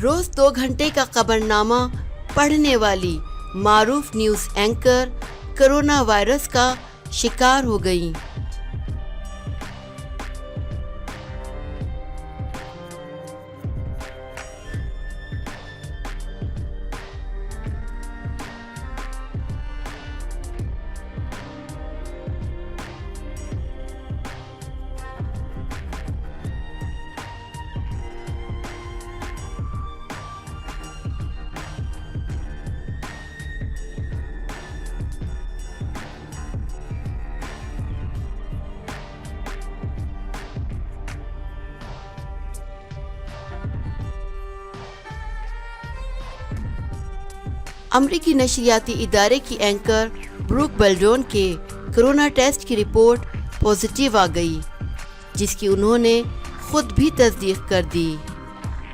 روز 2 گھنٹے کا خبرنامہ پڑھنے والی معروف نیوز اینکر کرونا وائرس کا شکار ہو گئیں۔ امریکی نشریاتی ادارے کی اینکر بروک بیلڈون کے کرونا ٹیسٹ کی رپورٹ پازیٹیو آ گئی، جس کی انہوں نے خود بھی تصدیق کر دی۔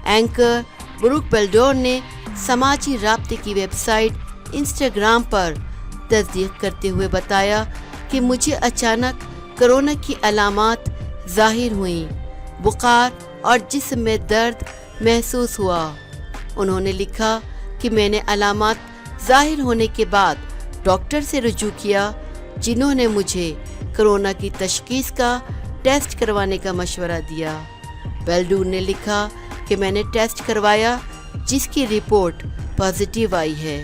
اینکر بروک بیلڈون نے سماجی رابطے کی ویب سائٹ انسٹاگرام پر تصدیق کرتے ہوئے بتایا کہ مجھے اچانک کرونا کی علامات ظاہر ہوئیں، بخار اور جسم میں درد محسوس ہوا۔ انہوں نے لکھا کہ میں نے علامات ظاہر ہونے کے بعد ڈاکٹر سے رجوع کیا، جنہوں نے مجھے کرونا کی تشخیص کا ٹیسٹ کروانے کا مشورہ دیا۔ بیلڈون نے لکھا کہ میں نے ٹیسٹ کروایا، جس کی رپورٹ پازیٹیو آئی ہے۔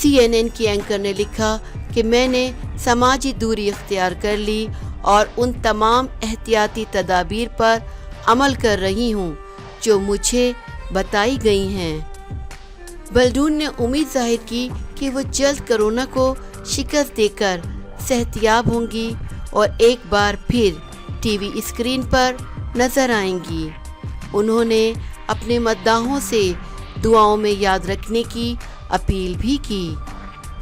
CNN کی اینکر نے لکھا کہ میں نے سماجی دوری اختیار کر لی اور ان تمام احتیاطی تدابیر پر عمل کر رہی ہوں جو مجھے بتائی گئی ہیں۔ بیلڈون نے امید ظاہر کی کہ وہ جلد کرونا کو شکست دے کر صحتیاب ہوں گی اور ایک بار پھر ٹی وی اسکرین پر نظر آئیں گی۔ انہوں نے اپنے مداحوں سے دعاؤں میں یاد رکھنے کی اپیل بھی کی۔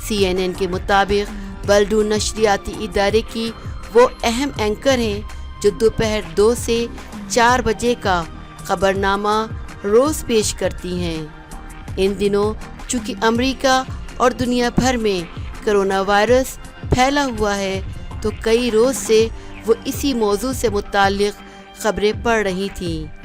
CNN کے مطابق بیلڈون نشریاتی ادارے کی وہ اہم اینکر ہیں جو دوپہر 2 سے 4 بجے کا خبرنامہ روز پیش کرتی ہیں۔ ان دنوں چونکہ امریکہ اور دنیا بھر میں کرونا وائرس پھیلا ہوا ہے، تو کئی روز سے وہ اسی موضوع سے متعلق خبریں پڑھ رہی تھیں۔